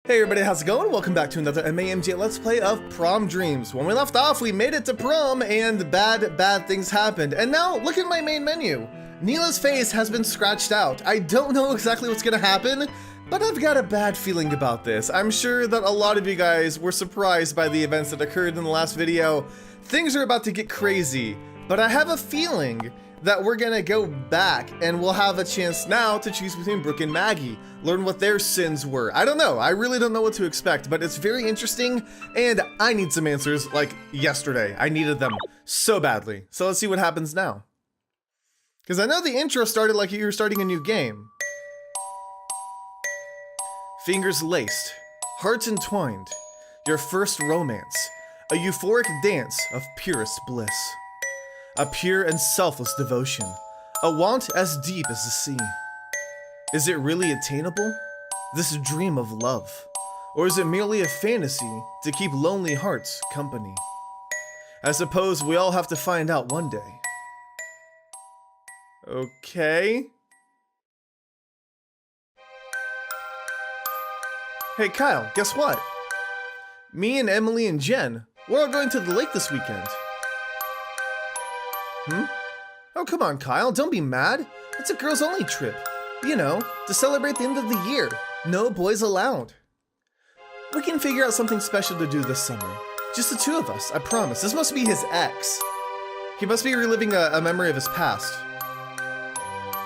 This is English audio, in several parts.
Hey everybody, how's it going? Welcome back to another MAMJ Let's Play of Prom Dreams. When we left off, we made it to prom and bad things happened. And now, look at my main menu. Neela's face has been scratched out. I don't know exactly what's gonna happen, but I've got a bad feeling about this. I'm sure that a lot of you guys were surprised by the events that occurred in the last video. Things are about to get crazy, but I have a feeling that we're gonna go back and we'll have a chance now to choose between Brooke and Maggie, learn what their sins were. I don't know, I really don't know what to expect, but it's very interesting and I need some answers like yesterday. I needed them so badly. So let's see what happens now. Because I know the intro started like you were starting a new game. Fingers laced, hearts entwined, your first romance, a euphoric dance of purest bliss. A pure and selfless devotion, a want as deep as the sea. Is it really attainable, this dream of love? Or is it merely a fantasy to keep lonely hearts company? I suppose we all have to find out one day. Okay. Hey Kyle, guess what? Me and Emily and Jen, we're all going to the lake this weekend. Oh, come on, Kyle, don't be mad. It's a girls-only trip. You know, to celebrate the end of the year. No boys allowed. We can figure out something special to do this summer. Just the two of us, I promise. This must be his ex. He must be reliving a memory of his past.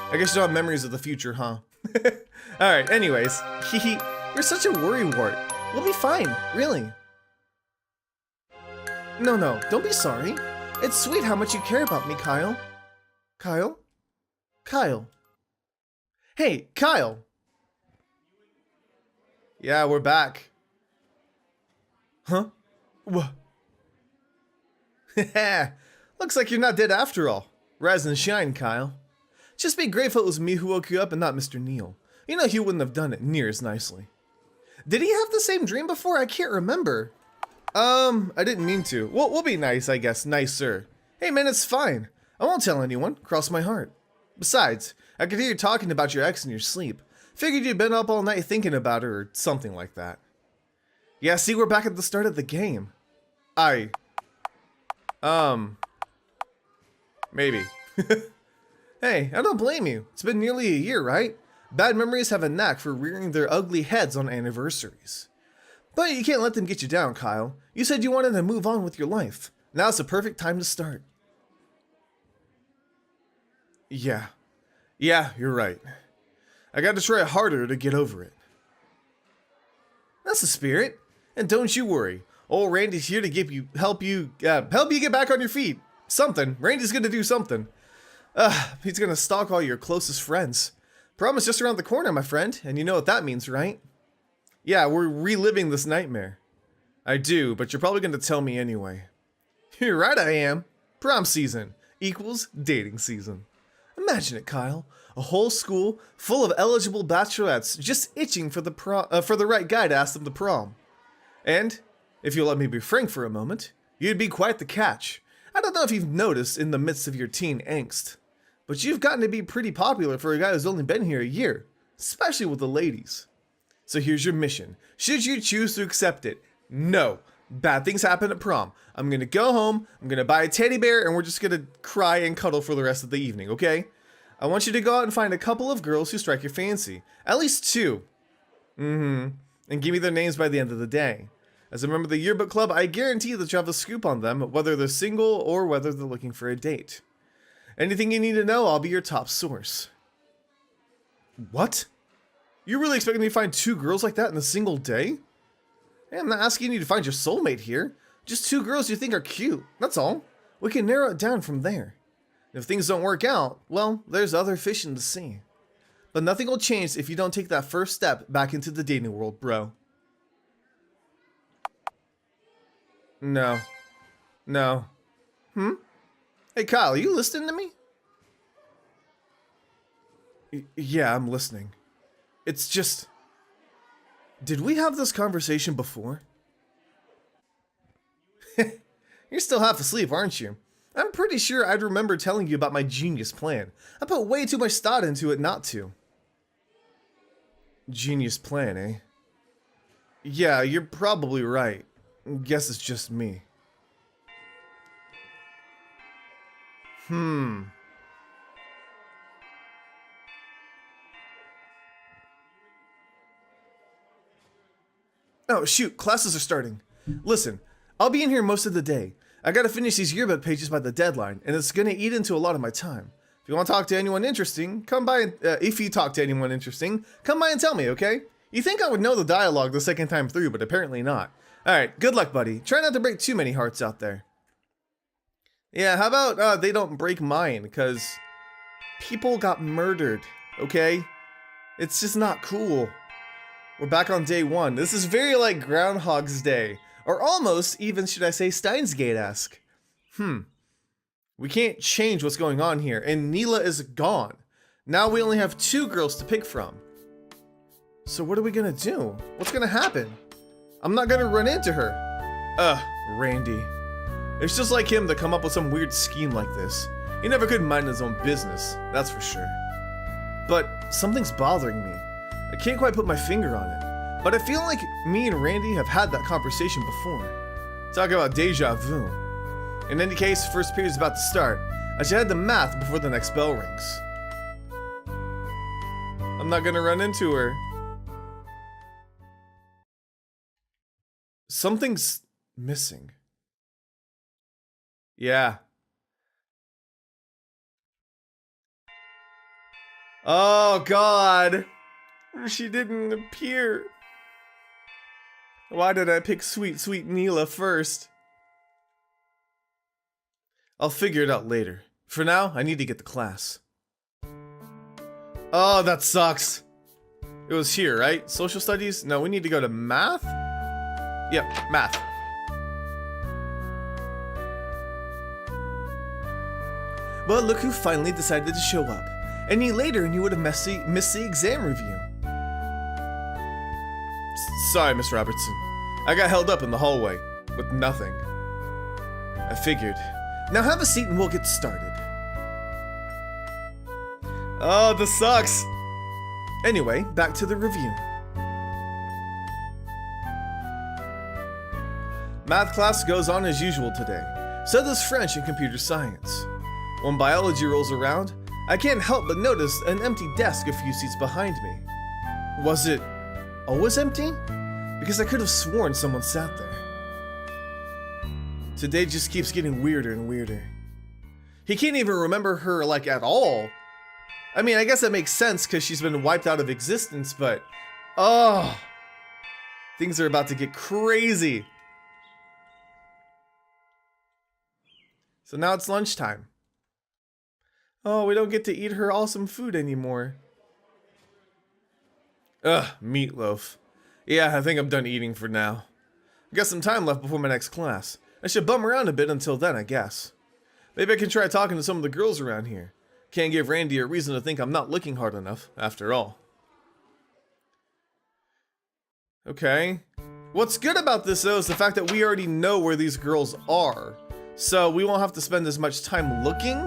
I guess you don't have memories of the future, huh? Alright, anyways. You're such a worrywart. We'll be fine, really. No, don't be sorry. It's sweet how much you care about me, Kyle. Kyle? Kyle. Hey, Kyle! Yeah, we're back. Huh? What? Looks like you're not dead after all. Rise and shine, Kyle. Just be grateful it was me who woke you up and not Mr. Neal. You know he wouldn't have done it near as nicely. Did he have the same dream before? I can't remember. I didn't mean to. We'll be nice, I guess. Nicer. Hey man, it's fine. I won't tell anyone. Cross my heart. Besides, I could hear you talking about your ex in your sleep. Figured you'd been up all night thinking about her or something like that. Yeah, see, we're back at the start of the game. Maybe. Hey, I don't blame you. It's been nearly a year, right? Bad memories have a knack for rearing their ugly heads on anniversaries. But you can't let them get you down, Kyle. You said you wanted to move on with your life. Now's the perfect time to start. Yeah, you're right. I gotta try harder to get over it. That's the spirit. And don't you worry. Old Randy's here to help you get back on your feet. Something. Randy's gonna do something. He's gonna stalk all your closest friends. Prom is just around the corner, my friend, and you know what that means, right? Yeah, we're reliving this nightmare. I do, but you're probably gonna tell me anyway. You're right, I am. Prom season equals dating season. Imagine it, Kyle. A whole school full of eligible bachelorettes just itching for the right guy to ask them to prom. And, if you'll let me be frank for a moment, you'd be quite the catch. I don't know if you've noticed in the midst of your teen angst, but you've gotten to be pretty popular for a guy who's only been here a year, especially with the ladies. So here's your mission. Should you choose to accept it, no. Bad things happen at prom. I'm gonna go home, I'm gonna buy a teddy bear, and we're just gonna cry and cuddle for the rest of the evening, okay? I want you to go out and find a couple of girls who strike your fancy. At least two. And give me their names by the end of the day. As a member of the yearbook club, I guarantee that you have a scoop on them, whether they're single or whether they're looking for a date. Anything you need to know, I'll be your top source. What? You really expect me to find two girls like that in a single day? Hey, I'm not asking you to find your soulmate here. Just two girls you think are cute, that's all. We can narrow it down from there. If things don't work out, well, there's other fish in the sea. But nothing will change if you don't take that first step back into the dating world, bro. No. Hey Kyle, are you listening to me? Yeah, I'm listening. It's just... Did we have this conversation before? You're still half asleep, aren't you? I'm pretty sure I'd remember telling you about my genius plan. I put way too much thought into it not to. Genius plan, eh? Yeah, you're probably right. Guess it's just me. Oh, shoot, classes are starting. Listen, I'll be in here most of the day. I gotta finish these yearbook pages by the deadline, and it's gonna eat into a lot of my time. If you want to talk to anyone interesting, come by and, if you talk to anyone interesting, come by and tell me, okay? You think I would know the dialogue the second time through, but apparently not. Alright, good luck, buddy. Try not to break too many hearts out there. Yeah, how about they don't break mine, because people got murdered, okay? It's just not cool. We're back on day 1. This is very like Groundhog's Day. Or almost, even should I say, Steins Gate-esque. We can't change what's going on here, and Neela is gone. Now we only have 2 girls to pick from. So what are we gonna do? What's gonna happen? I'm not gonna run into her. Randy. It's just like him to come up with some weird scheme like this. He never could mind his own business, that's for sure. But something's bothering me. I can't quite put my finger on it, but I feel like me and Randy have had that conversation before. Talk about deja vu. In any case, first period's about to start. I should head to math before the next bell rings. I'm not gonna run into her. Something's missing. Yeah. Oh God. She didn't appear. Why did I pick sweet, sweet Neela first? I'll figure it out later. For now, I need to get to class. Oh, that sucks. It was here, right? Social studies? No, we need to go to math? Yep, math. Well, look who finally decided to show up. Any later and you would have missed the exam review. Sorry, Miss Robertson. I got held up in the hallway with nothing. I figured. Now have a seat and we'll get started. Oh, this sucks. Anyway, back to the review. Math class goes on as usual today. So does French and computer science. When biology rolls around, I can't help but notice an empty desk a few seats behind me. Was it always empty? Because I could have sworn someone sat there. Today just keeps getting weirder and weirder. He can't even remember her, like, at all. I mean, I guess that makes sense because she's been wiped out of existence, but... oh! Things are about to get crazy. So now it's lunchtime. Oh, we don't get to eat her awesome food anymore. Ugh, meatloaf. Yeah, I think I'm done eating for now. I got some time left before my next class. I should bum around a bit until then, I guess. Maybe I can try talking to some of the girls around here. Can't give Randy a reason to think I'm not looking hard enough, after all. Okay. What's good about this, though, is the fact that we already know where these girls are. So we won't have to spend as much time looking.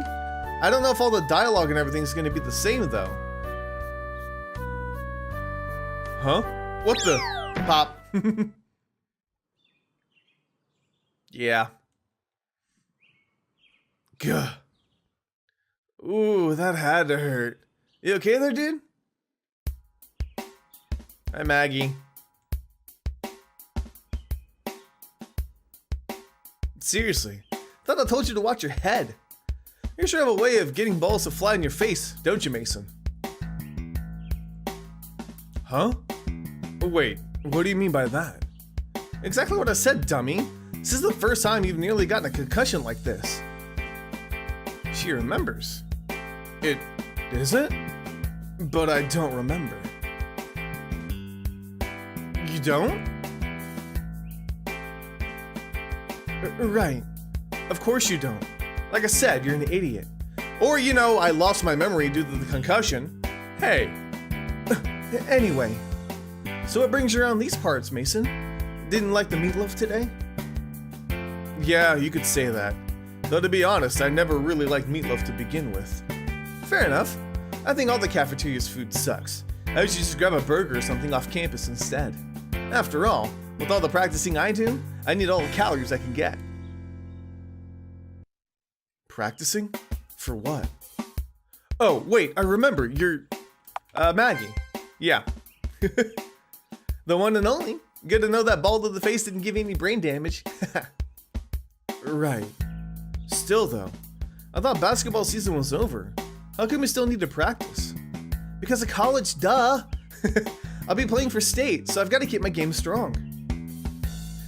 I don't know if all the dialogue and everything is going to be the same, though. Huh? What the? Pop. Yeah. Gah. Ooh, that had to hurt. You okay there, dude? Hi, Maggie. Seriously, thought I told you to watch your head. You sure have a way of getting balls to fly in your face, don't you, Mason? Huh? Wait, what do you mean by that? Exactly what I said, dummy. This is the first time you've nearly gotten a concussion like this. She remembers. It isn't? But I don't remember. You don't? Right. Of course you don't. Like I said, you're an idiot. Or, you know, I lost my memory due to the concussion. Hey. Anyway. So what brings you around these parts, Mason? Didn't like the meatloaf today? Yeah, you could say that. Though to be honest, I never really liked meatloaf to begin with. Fair enough. I think all the cafeteria's food sucks. I should just grab a burger or something off campus instead. After all, with all the practicing I do, I need all the calories I can get. Practicing? For what? Oh, wait, I remember. You're... Maggie. Yeah. The one and only. Good to know that bald of the face didn't give you any brain damage. Right. Still though, I thought basketball season was over. How come we still need to practice? Because of college, duh! I'll be playing for state, so I've got to keep my game strong.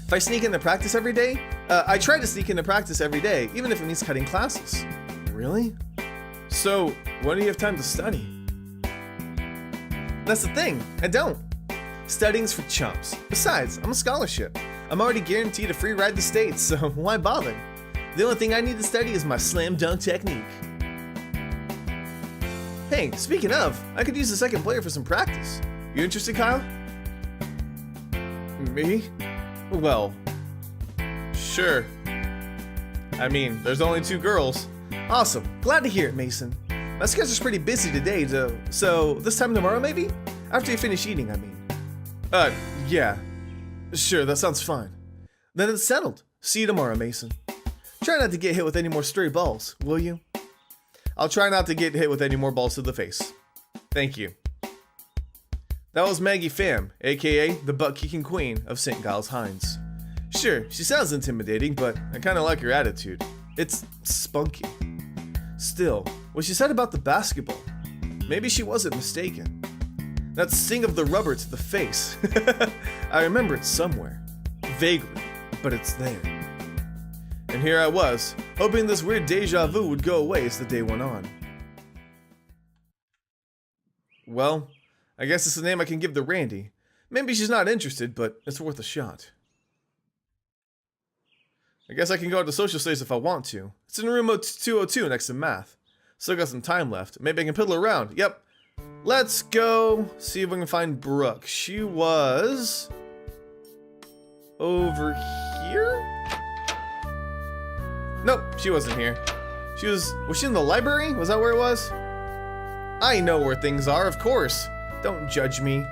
If I sneak into practice every day, I try to sneak into practice every day, even if it means cutting classes. Really? So, when do you have time to study? That's the thing, I don't. Studying's for chumps. Besides, I'm a scholarship. I'm already guaranteed a free ride to States, so why bother? The only thing I need to study is my slam dunk technique. Hey, speaking of, I could use the second player for some practice. You interested, Kyle? Me? Well, sure. I mean, there's only 2 girls. Awesome. Glad to hear it, Mason. My schedule's pretty busy today, so this time tomorrow, maybe? After you finish eating, I mean. Yeah. Sure, that sounds fine. Then it's settled. See you tomorrow, Mason. Try not to get hit with any more stray balls, will you? I'll try not to get hit with any more balls to the face. Thank you. That was Maggie Pham, aka the butt-kicking queen of St. Giles Hines. Sure, she sounds intimidating, but I kinda like her attitude. It's spunky. Still, what she said about the basketball, maybe she wasn't mistaken. That sting of the rubber to the face. I remember it somewhere. Vaguely, but it's there. And here I was, hoping this weird deja vu would go away as the day went on. Well, I guess it's the name I can give to Randy. Maybe she's not interested, but it's worth a shot. I guess I can go to social studies if I want to. It's in room 202 next to math. Still got some time left. Maybe I can piddle around. Yep. Let's go see if we can find Brooke. She was... over here? Nope, she wasn't here. Was she in the library? Was that where it was? I know where things are, of course. Don't judge me.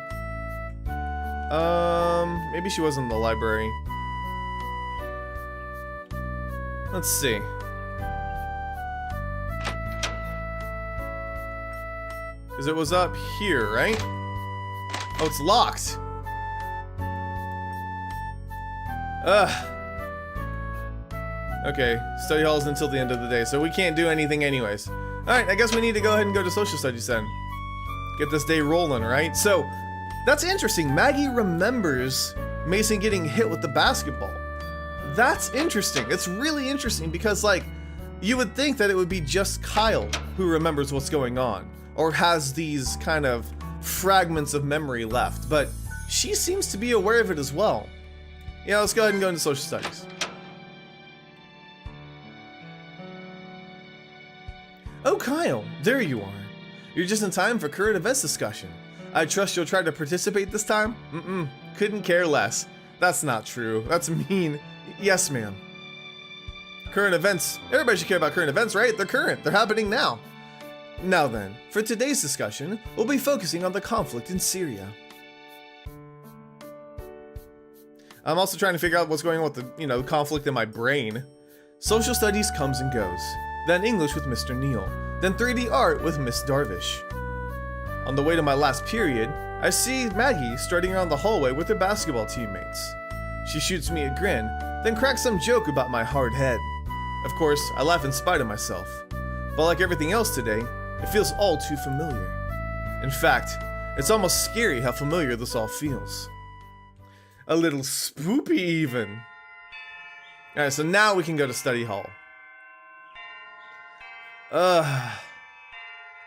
Maybe she was in the library. Let's see. Because it was up here, right? Oh, it's locked. Ugh. Okay, study hall is until the end of the day, so we can't do anything anyways. Alright, I guess we need to go ahead and go to social studies then. Get this day rolling, right? So, that's interesting. Maggie remembers Mason getting hit with the basketball. That's interesting. It's really interesting because, like, you would think that it would be just Kyle who remembers what's going on, or has these kind of fragments of memory left, but she seems to be aware of it as well. Yeah, let's go ahead and go into social studies. Oh, Kyle, there you are. You're just in time for current events discussion. I trust you'll try to participate this time? Couldn't care less. That's not true. That's mean. Yes, ma'am. Current events. Everybody should care about current events, right? They're current. They're happening now. Now then, for today's discussion, we'll be focusing on the conflict in Syria. I'm also trying to figure out what's going on with the, conflict in my brain. Social studies comes and goes. Then English with Mr. Neal. Then 3D art with Miss Darvish. On the way to my last period, I see Maggie strutting around the hallway with her basketball teammates. She shoots me a grin, then cracks some joke about my hard head. Of course, I laugh in spite of myself. But like everything else today, it feels all too familiar. In fact, it's almost scary how familiar this all feels. A little spoopy even. Alright, so now we can go to study hall.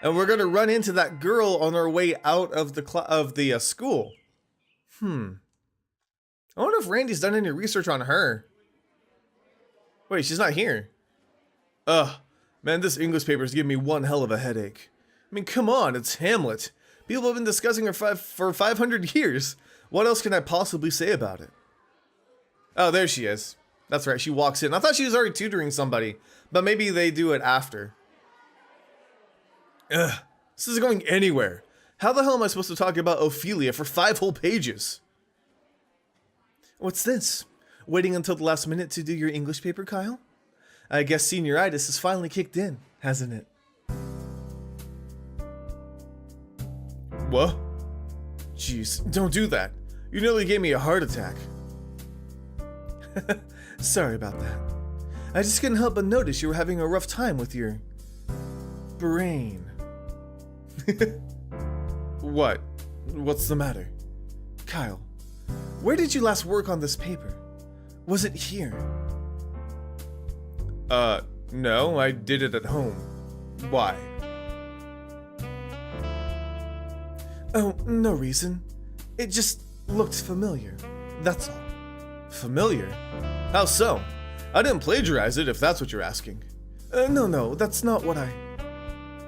And we're gonna run into that girl on our way out of the school. I wonder if Randy's done any research on her. Wait, she's not here. Man, this English paper is giving me one hell of a headache. I mean, come on, it's Hamlet. People have been discussing her for 500 years. What else can I possibly say about it? Oh, there she is. That's right, she walks in. I thought she was already tutoring somebody, but maybe they do it after. This isn't going anywhere. How the hell am I supposed to talk about Ophelia for 5 whole pages? What's this? Waiting until the last minute to do your English paper, Kyle? I guess senioritis has finally kicked in, hasn't it? What? Jeez, don't do that. You nearly gave me a heart attack. Sorry about that. I just couldn't help but notice you were having a rough time with your brain. What? What's the matter? Kyle, where did you last work on this paper? Was it here? No, I did it at home. Why? Oh, no reason. It just looked familiar. That's all. Familiar? How so? I didn't plagiarize it, if that's what you're asking. No, that's not what I...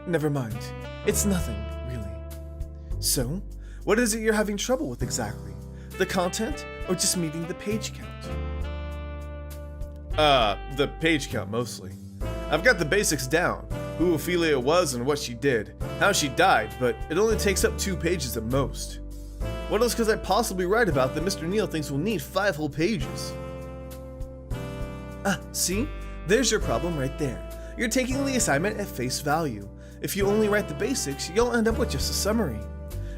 Never mind. It's nothing, really. So, what is it you're having trouble with exactly? The content, or just meeting the page count? The page count mostly. I've got the basics down. Who Ophelia was and what she did, how she died, but it only takes up 2 pages at most. What else could I possibly write about that Mr. Neal thinks will need 5 whole pages? See? There's your problem right there. You're taking the assignment at face value. If you only write the basics, you'll end up with just a summary.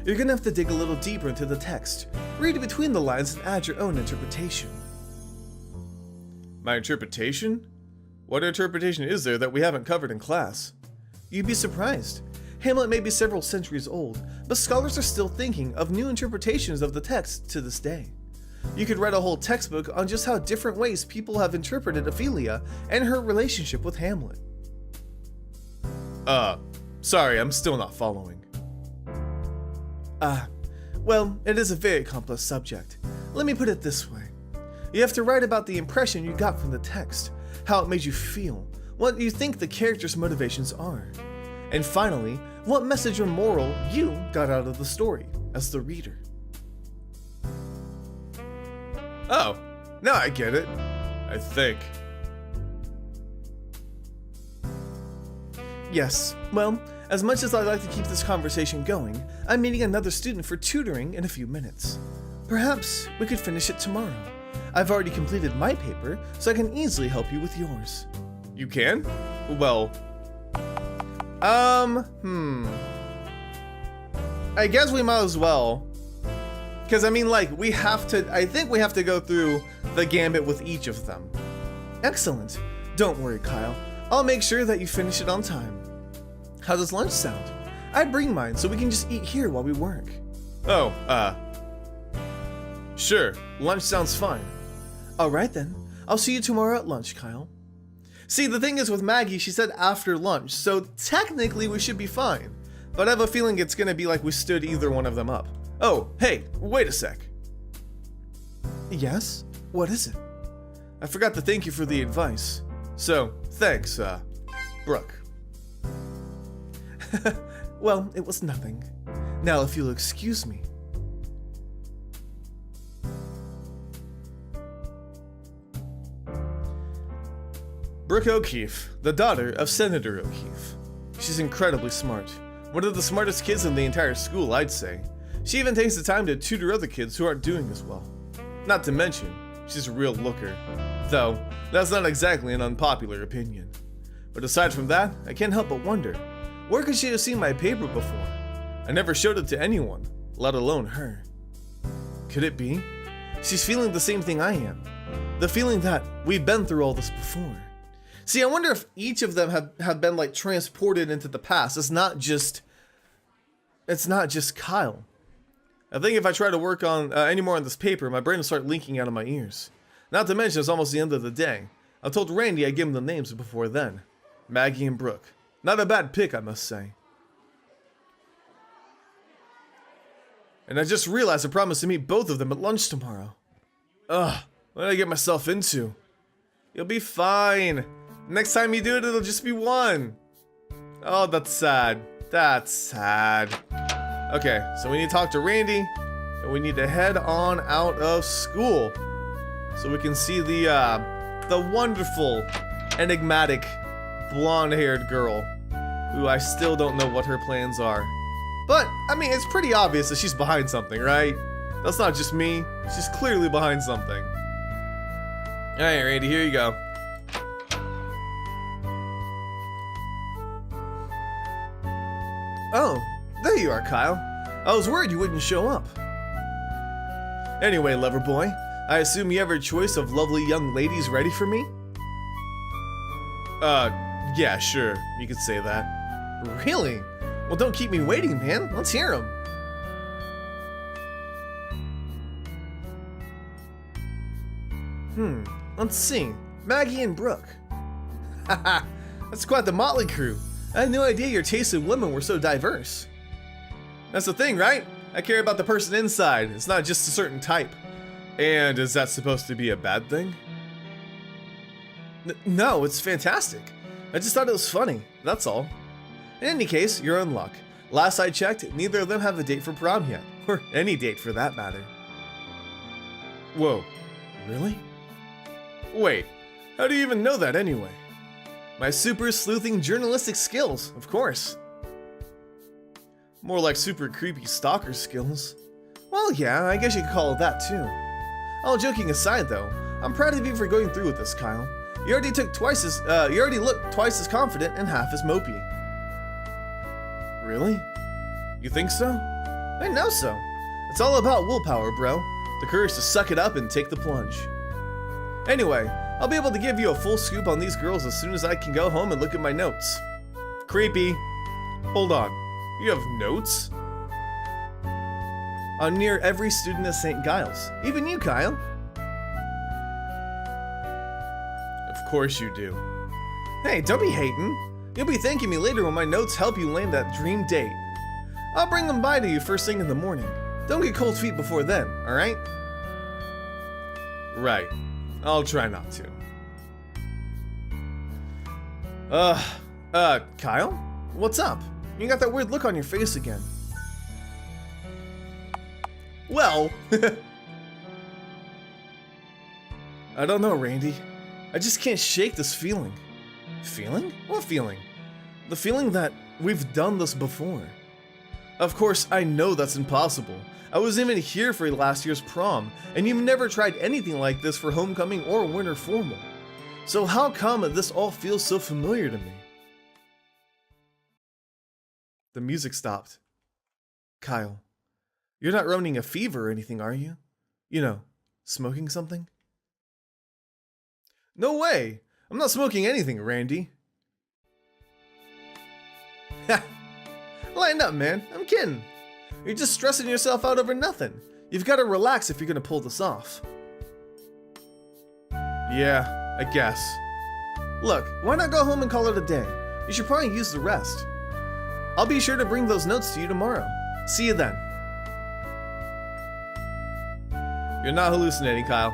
You're gonna have to dig a little deeper into the text, read between the lines, and add your own interpretation. My interpretation? What interpretation is there that we haven't covered in class? You'd be surprised. Hamlet may be several centuries old, but scholars are still thinking of new interpretations of the text to this day. You could write a whole textbook on just how different ways people have interpreted Ophelia and her relationship with Hamlet. Sorry, I'm still not following. Well, it is a very complex subject. Let me put it this way. You have to write about the impression you got from the text, how it made you feel, what you think the characters' motivations are, and finally, what message or moral you got out of the story as the reader. Oh, now I get it. I think. Yes, well, as much as I'd like to keep this conversation going, I'm meeting another student for tutoring in a few minutes. Perhaps we could finish it tomorrow. I've already completed my paper, so I can easily help you with yours. You can? Well... I guess we might as well. Because, I mean, like, I think we have to go through the gambit with each of them. Excellent. Don't worry, Kyle. I'll make sure that you finish it on time. How does lunch sound? I bring mine so we can just eat here while we work. Oh, sure. Lunch sounds fine. Alright then. I'll see you tomorrow at lunch, Kyle. See, the thing is with Maggie, she said after lunch, so technically we should be fine. But I have a feeling it's gonna be like we stood either one of them up. Oh, hey, wait a sec. Yes? What is it? I forgot to thank you for the advice. So, thanks, Brooke. Well, it was nothing. Now if you'll excuse me. Brooke O'Keefe, the daughter of Senator O'Keefe. She's incredibly smart. One of the smartest kids in the entire school, I'd say. She even takes the time to tutor other kids who aren't doing as well. Not to mention, she's a real looker. Though, that's not exactly an unpopular opinion. But aside from that, I can't help but wonder, where could she have seen my paper before? I never showed it to anyone, let alone her. Could it be? She's feeling the same thing I am. The feeling that we've been through all this before. See, I wonder if each of them have been like transported into the past. It's not just Kyle. I think if I try to work on any more on this paper, my brain will start leaking out of my ears. Not to mention it's almost the end of the day. I told Randy I'd give him the names before then. Maggie and Brooke. Not a bad pick, I must say. And I just realized I promised to meet both of them at lunch tomorrow. Ugh, what did I get myself into? You'll be fine. Next time you do it, it'll just be one. Oh, that's sad. That's sad. Okay, so we need to talk to Randy, and we need to head on out of school so we can see the wonderful, enigmatic, blonde-haired girl, who I still don't know what her plans are. But, I mean, it's pretty obvious that she's behind something, right? That's not just me. She's clearly behind something. Alright, Randy, here you go. Oh, there you are, Kyle. I was worried you wouldn't show up. Anyway, lover boy, I assume you have a choice of lovely young ladies ready for me? Yeah, sure. You could say that. Really? Well, don't keep me waiting, man. Let's hear them. Let's see. Maggie and Brooke. Haha, that's quite the motley crew. I had no idea your tastes in women were so diverse. That's the thing, right? I care about the person inside. It's not just a certain type. And is that supposed to be a bad thing? No, it's fantastic. I just thought it was funny, that's all. In any case, you're in luck. Last I checked, neither of them have a date for prom yet. Or any date for that matter. Whoa, really? Wait, how do you even know that anyway? My super sleuthing journalistic skills, of course. More like super creepy stalker skills. Well, yeah, I guess you could call it that too. All joking aside though, I'm proud of you for going through with this, Kyle. You already looked twice as confident and half as mopey. Really? You think so? I know so. It's all about willpower, bro. The courage to suck it up and take the plunge. Anyway, I'll be able to give you a full scoop on these girls as soon as I can go home and look at my notes. Creepy. Hold on. You have notes? On near every student at St. Giles. Even you, Kyle. Of course you do. Hey, don't be hating. You'll be thanking me later when my notes help you land that dream date. I'll bring them by to you first thing in the morning. Don't get cold feet before then, alright? Right. I'll try not to. Kyle? What's up? You got that weird look on your face again. Well, I don't know, Randy. I just can't shake this feeling. Feeling? What feeling? The feeling that we've done this before. Of course, I know that's impossible. I wasn't even here for last year's prom, and you've never tried anything like this for homecoming or winter formal. So how come this all feels so familiar to me? The music stopped. Kyle, you're not running a fever or anything, are you? You know, smoking something? No way! I'm not smoking anything, Randy. Ha! Lighten up, man. I'm kidding. You're just stressing yourself out over nothing. You've got to relax if you're gonna pull this off. Yeah, I guess. Look, why not go home and call it a day? You should probably use the rest. I'll be sure to bring those notes to you tomorrow. See you then. You're not hallucinating, Kyle.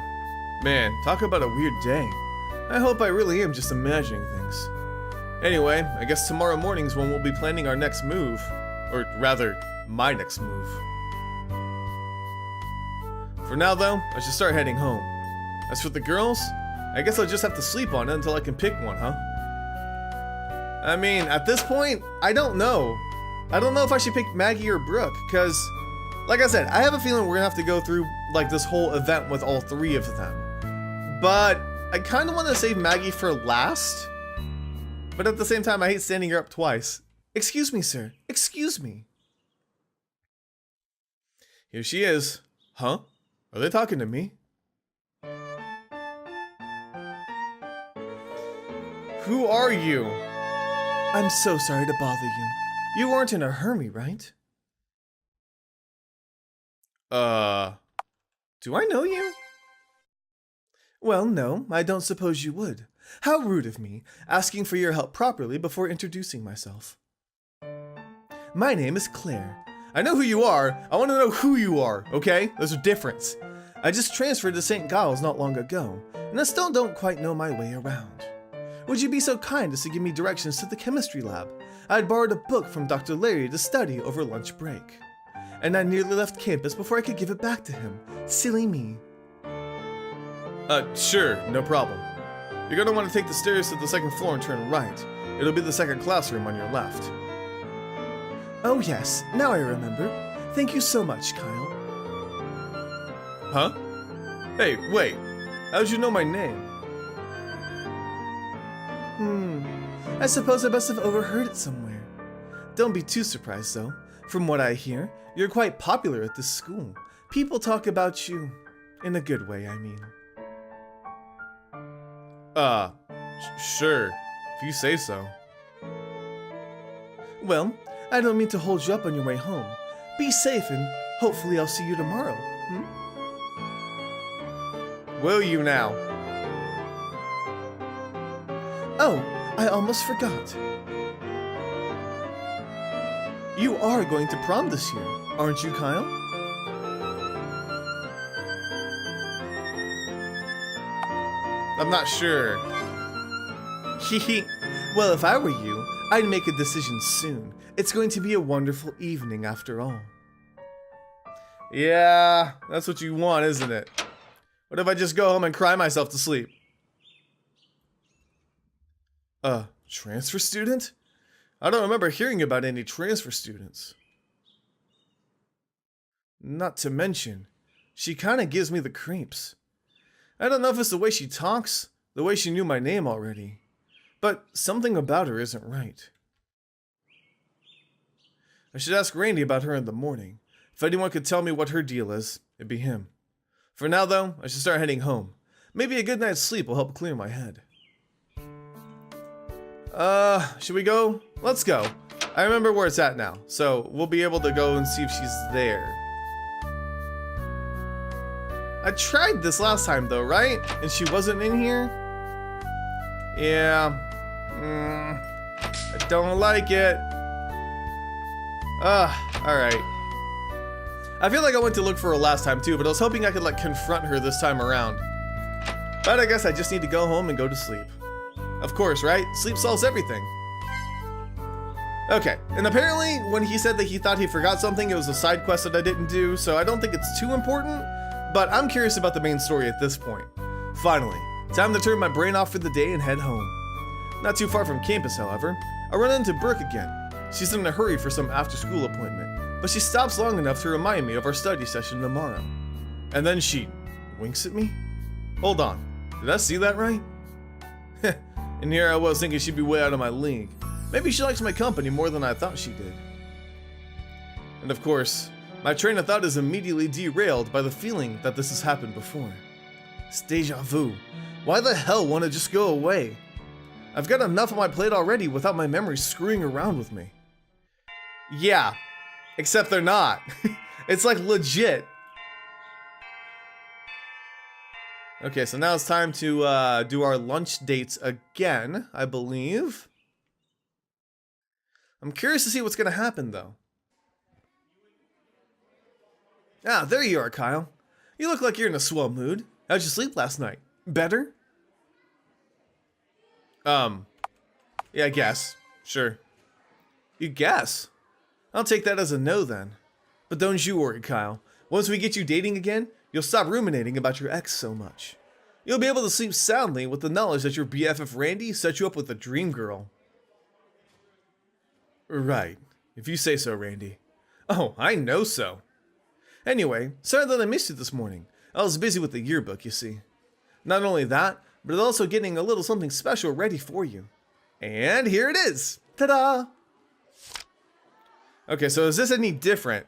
Man, talk about a weird day. I hope I really am just imagining things. Anyway, I guess tomorrow morning's when we'll be planning our next move. Or rather, my next move. For now though, I should start heading home. As for the girls, I guess I'll just have to sleep on it until I can pick one, huh? I mean, at this point, I don't know. I don't know if I should pick Maggie or Brooke, cause, like I said, I have a feeling we're gonna have to go through like this whole event with all three of them. But I kinda wanna save Maggie for last. But at the same time, I hate standing her up twice. Excuse me, sir. Excuse me. Here she is. Huh? Are they talking to me? Who are you? I'm so sorry to bother you. You weren't in a hurry, right? Do I know you? Well, no, I don't suppose you would. How rude of me, asking for your help properly before introducing myself. My name is Claire. I know who you are. I want to know who you are, okay? There's a difference. I just transferred to St. Giles not long ago, and I still don't quite know my way around. Would you be so kind as to give me directions to the chemistry lab? I had borrowed a book from Dr. Larry to study over lunch break. And I nearly left campus before I could give it back to him. Silly me. Sure, no problem. You're gonna want to take the stairs to the second floor and turn right. It'll be the second classroom on your left. Oh yes, now I remember. Thank you so much, Kyle. Huh? Hey, wait. How'd you know my name? I suppose I must have overheard it somewhere. Don't be too surprised, though. From what I hear, you're quite popular at this school. People talk about you. In a good way, I mean. Sure. If you say so. Well, I don't mean to hold you up on your way home. Be safe and hopefully I'll see you tomorrow. Will you now? Oh, I almost forgot. You are going to prom this year, aren't you, Kyle? I'm not sure. Well, if I were you, I'd make a decision soon. It's going to be a wonderful evening after all. Yeah, that's what you want, isn't it? What if I just go home and cry myself to sleep? Transfer student? I don't remember hearing about any transfer students. Not to mention, she kinda gives me the creeps. I don't know if it's the way she talks, the way she knew my name already, but something about her isn't right. I should ask Randy about her in the morning. If anyone could tell me what her deal is, it'd be him. For now, though, I should start heading home. Maybe a good night's sleep will help clear my head. Should we go? Let's go. I remember where it's at now, so we'll be able to go and see if she's there. I tried this last time though, right? And she wasn't in here? Yeah. I don't like it. Alright. I feel like I went to look for her last time too, but I was hoping I could like confront her this time around. But I guess I just need to go home and go to sleep. Of course, right? Sleep solves everything. Okay, and apparently when he said that he thought he forgot something, it was a side quest that I didn't do, so I don't think it's too important, but I'm curious about the main story at this point. Finally, time to turn my brain off for the day and head home. Not too far from campus, however, I run into Brooke again. She's in a hurry for some after-school appointment, but she stops long enough to remind me of our study session tomorrow. And then she winks at me? Hold on, did I see that right? And here I was thinking she'd be way out of my league. Maybe she likes my company more than I thought she did. And of course, my train of thought is immediately derailed by the feeling that this has happened before. It's deja vu. Why the hell won't it just go away? I've got enough on my plate already without my memories screwing around with me. Yeah, except they're not. It's like legit. Okay, so now it's time to do our lunch dates again, I believe. I'm curious to see what's gonna happen though. Ah, there you are, Kyle. You look like you're in a swell mood. How'd you sleep last night? Better? Yeah, I guess. Sure. You guess? I'll take that as a no then. But don't you worry, Kyle. Once we get you dating again, you'll stop ruminating about your ex so much. You'll be able to sleep soundly with the knowledge that your BFF Randy set you up with a dream girl. Right. If you say so, Randy. Oh, I know so. Anyway, sorry that I missed you this morning. I was busy with the yearbook, you see. Not only that, but also getting a little something special ready for you. And here it is! Ta-da! Okay, so is this any different?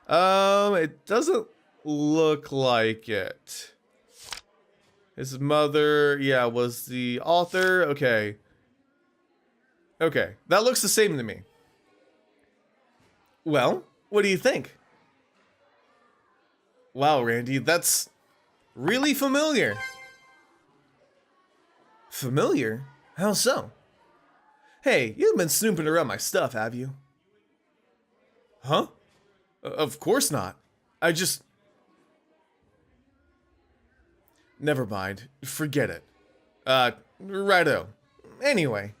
It doesn't look like it. His mother, yeah, was the author. Okay. Okay, that looks the same to me. Well, what do you think? Wow, Randy, that's really familiar. Familiar? How so? Hey, you've been snooping around my stuff, have you? Huh? Of course not. I just... Never mind. Forget it. Righto. Anyway,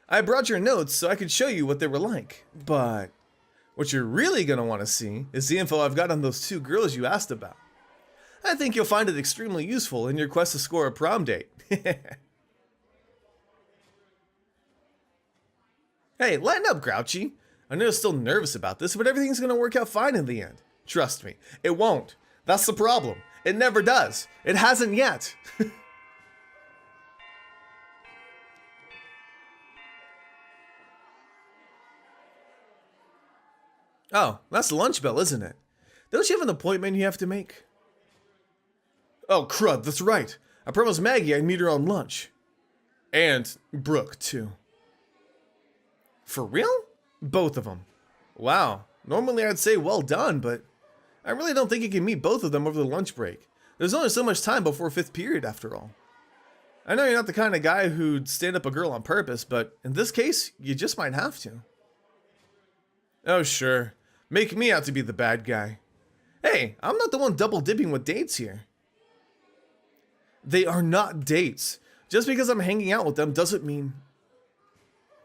I brought your notes so I could show you what they were like, but what you're really gonna want to see is the info I've got on those two girls you asked about. I think you'll find it extremely useful in your quest to score a prom date. Hey, lighten up, Grouchy. I know you're still nervous about this, but everything's gonna work out fine in the end. Trust me, it won't. That's the problem. It never does. It hasn't yet. Oh, that's the lunch bell, isn't it? Don't you have an appointment you have to make? Oh, crud, that's right. I promised Maggie I'd meet her on lunch. And Brooke, too. For real? Both of them. Wow. Normally I'd say well done, but I really don't think you can meet both of them over the lunch break. There's only so much time before 5th period, after all. I know you're not the kind of guy who'd stand up a girl on purpose, but in this case, you just might have to. Oh, sure. Make me out to be the bad guy. Hey, I'm not the one double dipping with dates here. They are not dates. Just because I'm hanging out with them doesn't mean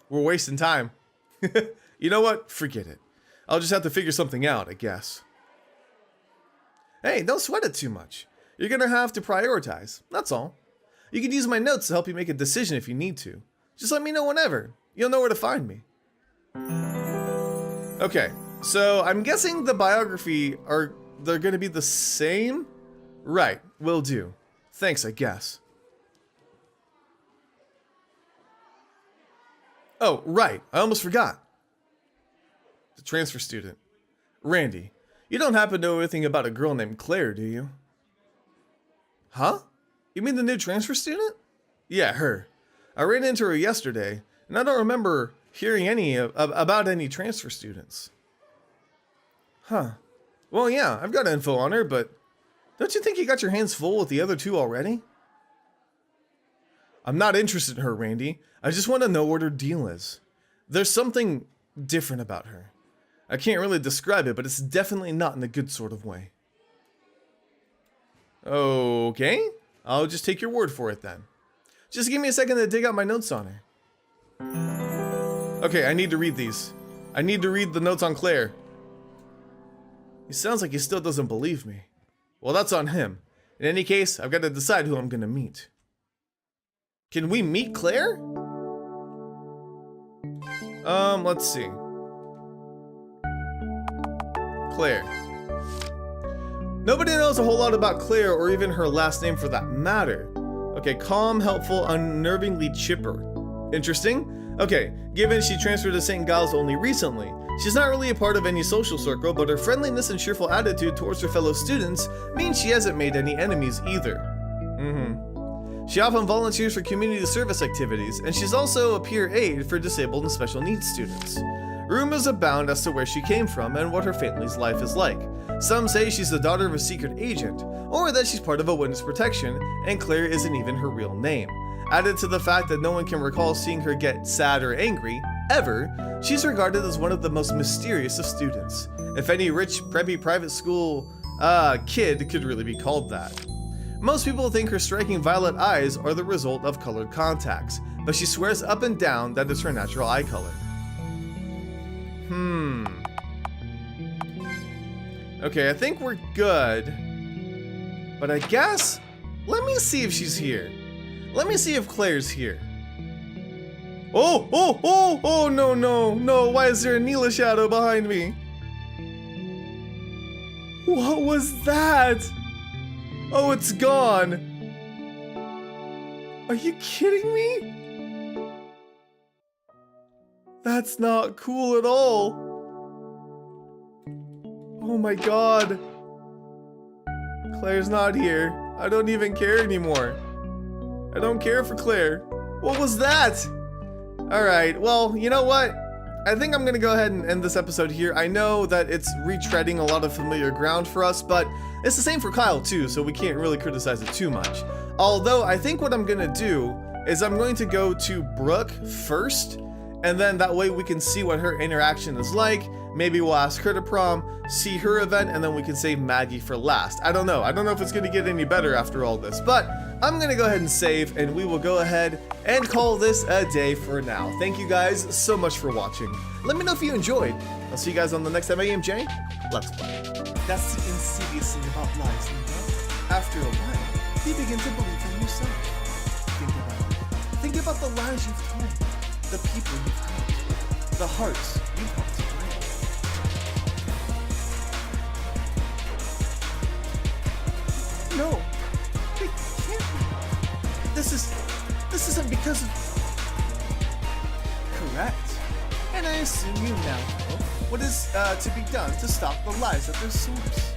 we're wasting time. You know what? Forget it. I'll just have to figure something out, I guess. Hey, don't sweat it too much. You're gonna have to prioritize, that's all. You can use my notes to help you make a decision if you need to. Just let me know whenever. You'll know where to find me. Okay, so I'm guessing the biography they're gonna be the same? Right, will do. Thanks, I guess. Oh, right, I almost forgot. The transfer student. Randy, you don't happen to know anything about a girl named Claire, do you? Huh? You mean the new transfer student? Yeah, her. I ran into her yesterday, and I don't remember hearing about any transfer students. Huh. Well, yeah, I've got info on her, but don't you think you got your hands full with the other two already? I'm not interested in her, Randy. I just want to know what her deal is. There's something different about her. I can't really describe it, but it's definitely not in a good sort of way. Okay, I'll just take your word for it then. Just give me a second to dig out my notes on her. Okay, I need to read these. I need to read the notes on Claire. He sounds like he still doesn't believe me. Well, that's on him. In any case, I've got to decide who I'm gonna meet. Can we meet Claire? Let's see. Claire. Nobody knows a whole lot about Claire, or even her last name for that matter. Okay, calm, helpful, unnervingly chipper. Interesting. Okay, given she transferred to St. Giles only recently, she's not really a part of any social circle, but her friendliness and cheerful attitude towards her fellow students means she hasn't made any enemies either. She often volunteers for community service activities, and she's also a peer aide for disabled and special needs students. Rumors abound as to where she came from and what her family's life is like. Some say she's the daughter of a secret agent, or that she's part of a witness protection, and Claire isn't even her real name. Added to the fact that no one can recall seeing her get sad or angry, ever, she's regarded as one of the most mysterious of students. If any rich, preppy private school kid could really be called that. Most people think her striking violet eyes are the result of colored contacts, but she swears up and down that it's her natural eye color. Okay, I think we're good. But I guess, let me see if she's here. Let me see if Claire's here. Oh, no, why is there a Neela shadow behind me? What was that? Oh, it's gone. Are you kidding me? That's not cool at all. Oh my god. Claire's not here. I don't even care anymore. I don't care for Claire. What was that? Alright, well, you know what? I think I'm gonna go ahead and end this episode here. I know that it's retreading a lot of familiar ground for us, but it's the same for Kyle too, so we can't really criticize it too much. Although, I think what I'm gonna do is I'm going to go to Brooke first, and then that way we can see what her interaction is like. Maybe we'll ask her to prom, see her event, and then we can save Maggie for last. I don't know if it's gonna get any better after all this, but I'm gonna go ahead and save, and we will go ahead and call this a day for now. Thank you guys so much for watching. Let me know if you enjoyed. I'll see you guys on the next MAMJ Let's Play. That's the insidious thing about lies, Nico. After a while, you begin to believe in yourself. Think about the lies you've told, the people you've hurt, the hearts you've helped to break. No, they can't be. This isn't because of... Correct. And I assume you now know what is to be done to stop the lies of their source.